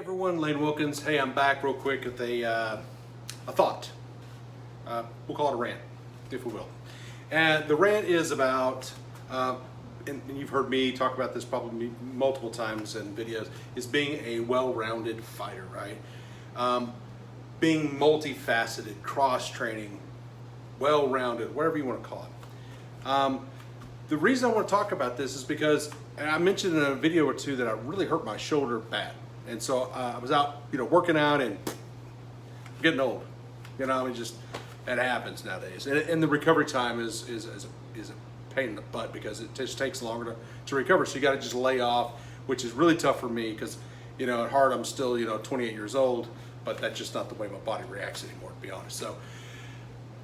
everyone, Lane Wilkins. Hey, I'm back real quick with a thought. We'll call it a rant, if we will. And the rant is about, and you've heard me talk about this probably multiple times in videos, is being a well-rounded fighter, right? Being multifaceted, cross-training, well-rounded, whatever you want to call it. The reason I want to talk about this is because, and I mentioned in a video or two that I really hurt my shoulder bad. And so I was out, working out and getting old. It just, that happens nowadays. And the recovery time is a pain in the butt because it just takes longer to recover. So you got to just lay off, which is really tough for me because, at heart I'm still, 28 years old, but that's just not the way my body reacts anymore, to be honest.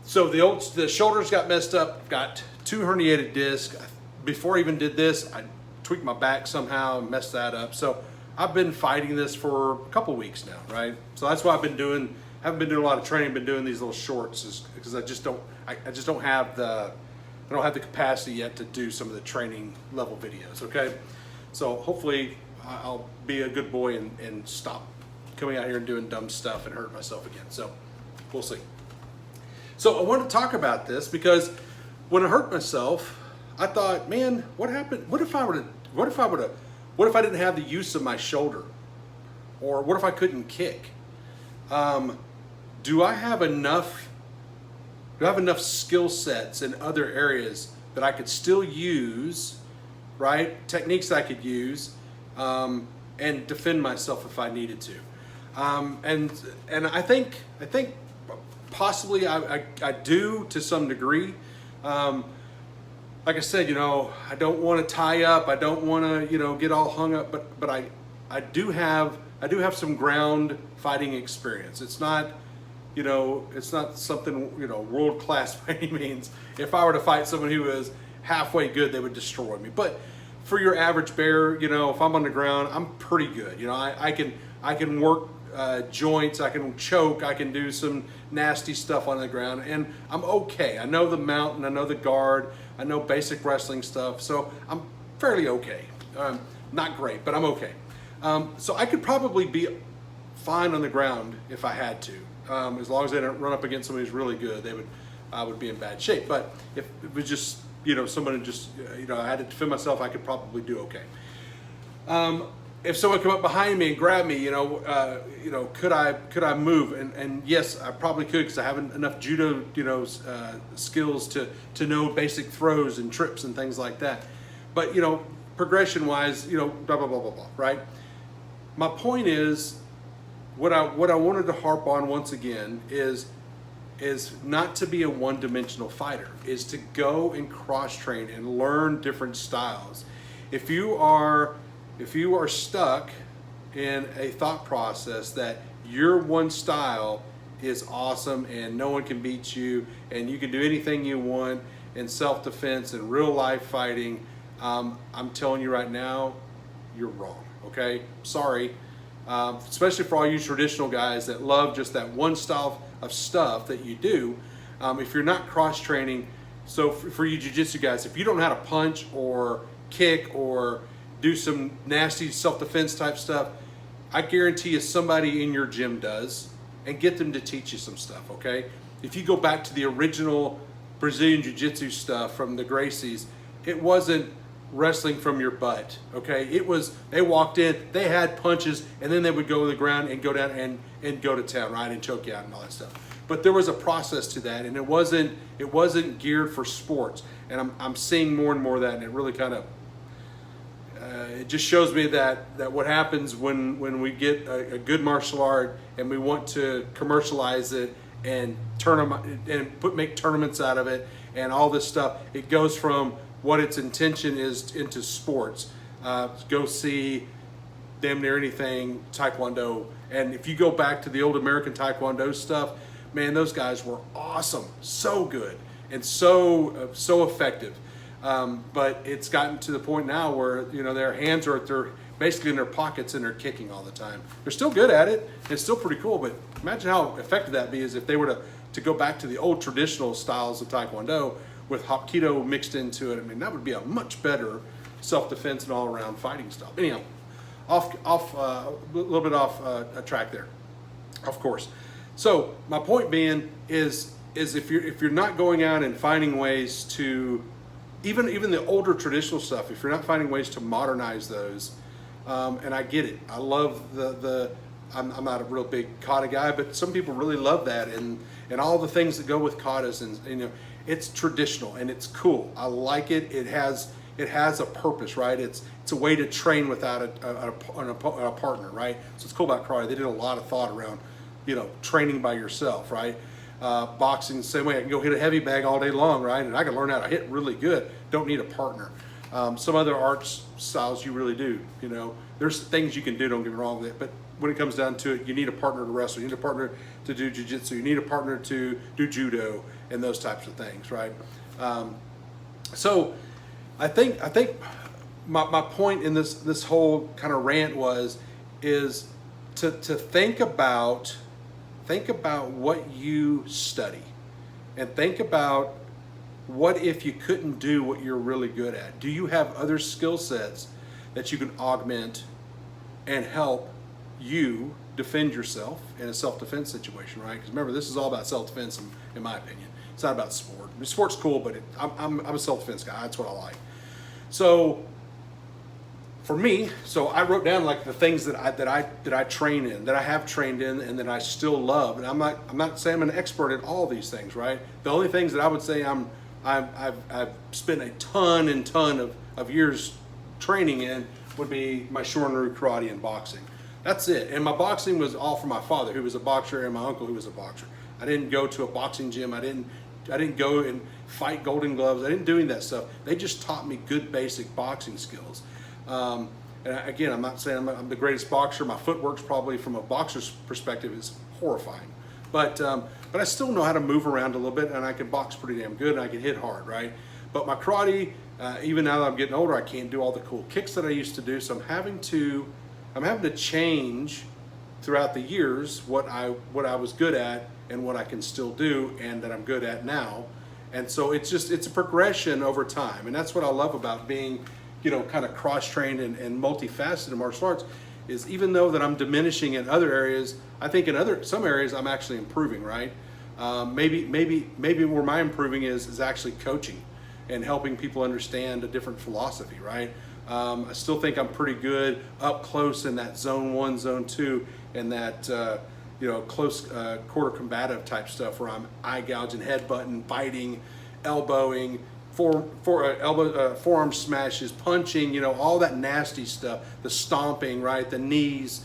So the shoulders got messed up, got 2 herniated discs. Before I even did this, I tweaked my back somehow and messed that up. So I've been fighting this for a couple weeks now, right? So that's why haven't been doing a lot of training, been doing these little shorts because I just don't have the capacity yet to do some of the training level videos, okay? So hopefully I'll be a good boy and stop coming out here and doing dumb stuff and hurt myself again. So we'll see. So I wanted to talk about this because when I hurt myself, I thought, man, what happened? What if I didn't have the use of my shoulder? Or what if I couldn't kick? Do I have enough skill sets in other areas that I could still use, right? Techniques that I could use, and defend myself if I needed to. And I think possibly I do to some degree. Like I said, I don't want to tie up. I don't want to, get all hung up. But I do have some ground fighting experience. It's not, it's not something world class by any means. If I were to fight someone who was halfway good, they would destroy me. But for your average bear, if I'm on the ground, I'm pretty good. I can work joints. I can choke. I can do some nasty stuff on the ground, and I'm okay. I know the mount and I know the guard. I know basic wrestling stuff, so I'm fairly okay. Not great, but I'm okay. So I could probably be fine on the ground if I had to, as long as I didn't run up against somebody who's really good. I would be in bad shape. But if it was just someone who just I had to defend myself, I could probably do okay. If someone come up behind me and grab me, could I move? And yes, I probably could because I have enough judo, skills to know basic throws and trips and things like that. But progression wise, blah blah blah blah blah. Right. My point is, what I wanted to harp on once again is not to be a one-dimensional fighter. Is to go and cross-train and learn different styles. If you are stuck in a thought process that your one style is awesome and no one can beat you and you can do anything you want in self-defense and real life fighting, I'm telling you right now, you're wrong, okay? Sorry. Especially for all you traditional guys that love just that one style of stuff that you do. If you're not cross-training, so for you jiu-jitsu guys, if you don't know how to punch or kick or do some nasty self-defense type stuff, I guarantee you somebody in your gym does, and get them to teach you some stuff, okay? If you go back to the original Brazilian Jiu-Jitsu stuff from the Gracies, it wasn't wrestling from your butt, okay? It was, they walked in, they had punches, and then they would go to the ground and go down and go to town, right, and choke you out and all that stuff. But there was a process to that, and it wasn't geared for sports. And I'm seeing more and more of that, and it really kind of, it just shows me that what happens when we get a good martial art and we want to commercialize it and make tournaments out of it and all this stuff, it goes from what its intention is into sports. Go see damn near anything Taekwondo, and if you go back to the old American Taekwondo stuff, man, those guys were awesome, so good and so effective. But it's gotten to the point now where their hands are basically in their pockets and they're kicking all the time. They're still good at it. It's still pretty cool. But imagine how effective that'd be is if they were to go back to the old traditional styles of Taekwondo with Hapkido mixed into it. I mean, that would be a much better self-defense and all-around fighting style. Anyhow, a little bit off track there, of course. So my point being is if you're not going out and finding ways to even the older traditional stuff, if you're not finding ways to modernize those, and I get it, I love I'm not a real big kata guy, but some people really love that and all the things that go with katas, and it's traditional and it's cool. I like it. It has a purpose, right? It's a way to train without a partner, right? So it's cool about karate. They did a lot of thought around, training by yourself, right? Boxing the same way. I can go hit a heavy bag all day long, right? And I can learn how to hit really good. Don't need a partner. Some other arts styles you really do. There's things you can do. Don't get me wrong with it, but when it comes down to it, you need a partner to wrestle. You need a partner to do jiu-jitsu. You need a partner to do judo and those types of things, right? So I think my point in this whole kind of rant is to think about what you study, and think about what if you couldn't do what you're really good at. Do you have other skill sets that you can augment and help you defend yourself in a self-defense situation, right? Because remember, this is all about self-defense in my opinion. It's not about sport. I mean, sport's cool, but I'm a self-defense guy. That's what I like. So for me, I wrote down like the things that I train in, that I have trained in, and that I still love. And I'm not saying I'm an expert at all these things, right? The only things that I would say I've spent a ton of years training in would be my Shorin-ryu karate and boxing. That's it. And my boxing was all from my father, who was a boxer, and my uncle, who was a boxer. I didn't go to a boxing gym. I didn't go and fight Golden Gloves. I didn't do any of that stuff. They just taught me good basic boxing skills. And again, I'm not saying I'm the greatest boxer. My footwork's probably, from a boxer's perspective, is horrifying. But I still know how to move around a little bit, and I can box pretty damn good, and I can hit hard, right? But my karate, even now that I'm getting older, I can't do all the cool kicks that I used to do. So I'm having to change throughout the years what I was good at and what I can still do and that I'm good at now. And so it's a progression over time. And that's what I love about being, kind of cross-trained and multifaceted in martial arts, is even though that I'm diminishing in other areas, I think in some areas I'm actually improving, right? Maybe where my improving is actually coaching and helping people understand a different philosophy, right? I still think I'm pretty good up close in that zone 1, zone 2, and that close quarter combative type stuff where I'm eye gouging, headbutting, biting, elbowing, forearm smashes, punching, all that nasty stuff, the stomping, right, the knees,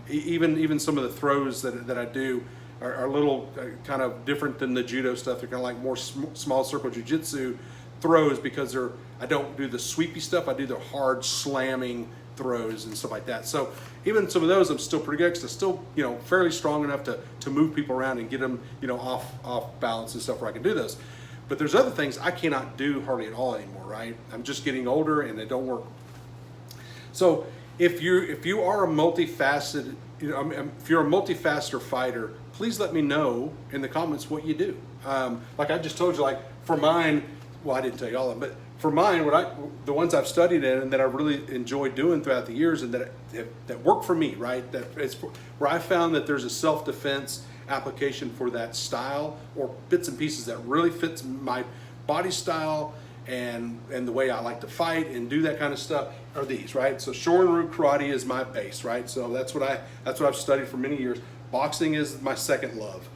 even some of the throws that I do are a little kind of different than the judo stuff. They're kind of like more small circle jiu-jitsu throws, because I don't do the sweepy stuff. I do the hard slamming throws and stuff like that. So even some of those I'm still pretty good, because I'm still fairly strong enough to move people around and get them off balance and stuff where I can do those. But there's other things I cannot do hardly at all anymore, right? I'm just getting older and they don't work. So if you are a multifaceted, if you're a multifaceted fighter, please let me know in the comments what you do. Like I just told you, like for mine, well, I didn't tell you all of them, but for mine, the ones I've studied in and that I really enjoyed doing throughout the years, and that work for me, right? That it's where I found that there's a self-defense application for that style, or bits and pieces that really fits my body style and the way I like to fight and do that kind of stuff, are these, right? So Shorin-ryu karate is my base, right? So that's what I've studied for many years. Boxing is my second love.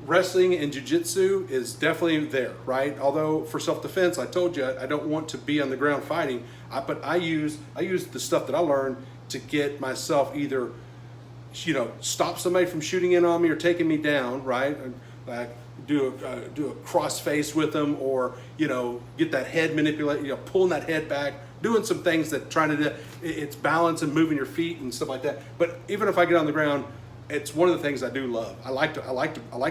Wrestling and jiu-jitsu is definitely there, right? Although for self-defense, I told you I don't want to be on the ground fighting, but I use the stuff that I learned to get myself either, stop somebody from shooting in on me or taking me down, right? Do a cross face with them, or get that head manipulate, pulling that head back, doing some things that trying to do it's balance and moving your feet and stuff like that. But even if I get on the ground, it's one of the things I do love. I like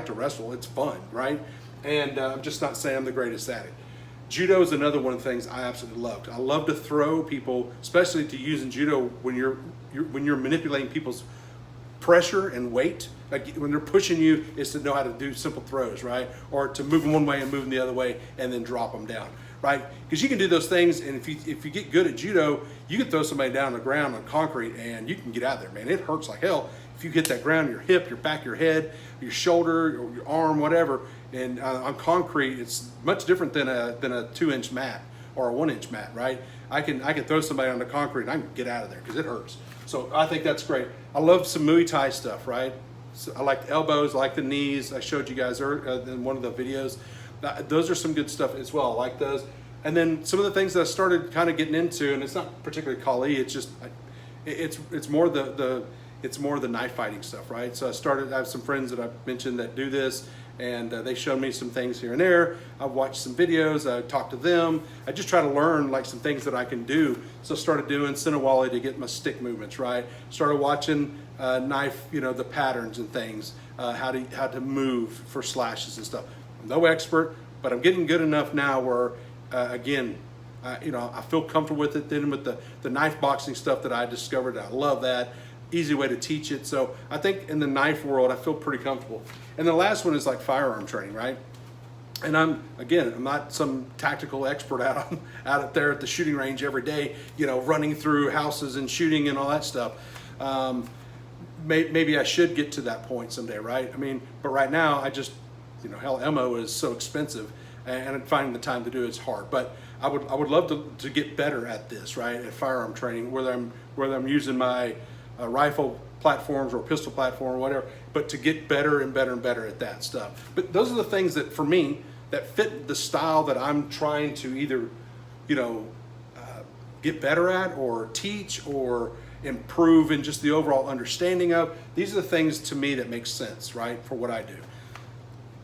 to wrestle. It's fun, right? And I'm just not saying I'm the greatest at it. Judo is another one of the things I absolutely loved. I love to throw people, especially to use in judo when you're manipulating people's pressure and weight. Like when they're pushing you, is to know how to do simple throws, right? Or to move them one way and move them the other way and then drop them down, right? Because you can do those things, and if you get good at judo, you can throw somebody down on the ground on concrete and you can get out of there, man. It hurts like hell if you hit that ground, your hip, your back, your head, your shoulder, or your arm, whatever. And on concrete, it's much different than a 2-inch mat or a 1-inch mat, right? I can throw somebody on the concrete and I can get out of there because it hurts. So I think that's great. I love some Muay Thai stuff, right? So I like the elbows, I like the knees. I showed you guys in one of the videos. Those are some good stuff as well. I like those. And then some of the things that I started kind of getting into, and it's not particularly Kali, it's just it's more the knife fighting stuff, right? So I have some friends that I've mentioned that do this, and they showed me some things here and there. I've watched some videos, I talked to them. I just try to learn like some things that I can do. So I started doing Sinawali to get my stick movements, right? Started watching knife, the patterns and things, how to move for slashes and stuff. I'm no expert, but I'm getting good enough now where, again, I feel comfortable with it. Then with the knife boxing stuff that I discovered, I love that. Easy way to teach it. So I think in the knife world, I feel pretty comfortable. And the last one is like firearm training, right? And I'm not some tactical expert out there at the shooting range every day, running through houses and shooting and all that stuff. Maybe I should get to that point someday, right? But right now I just, hell, ammo is so expensive, and finding the time to do it's hard. But I would love to get better at this, right? At firearm training, whether I'm using my rifle platforms or pistol platform or whatever, but to get better and better and better at that stuff. But those are the things that, for me, that fit the style that I'm trying to either, get better at or teach or improve in just the overall understanding of. These are the things to me that make sense, right, for what I do.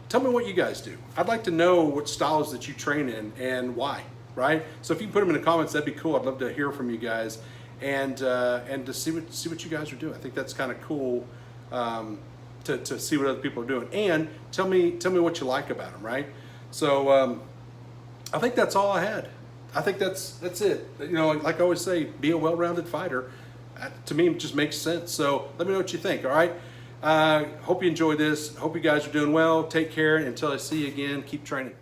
Tell me what you guys do. I'd like to know what styles that you train in and why, right? So if you can put them in the comments, that'd be cool. I'd love to hear from you guys and to see what you guys are doing. I think that's kind of cool to see what other people are doing. And tell me what you like about them, right? So I think that's all I had. I think that's it. Like I always say, be a well-rounded fighter. To me, it just makes sense. So let me know what you think, all right? Hope you enjoyed this. Hope you guys are doing well. Take care. Until I see you again, keep training.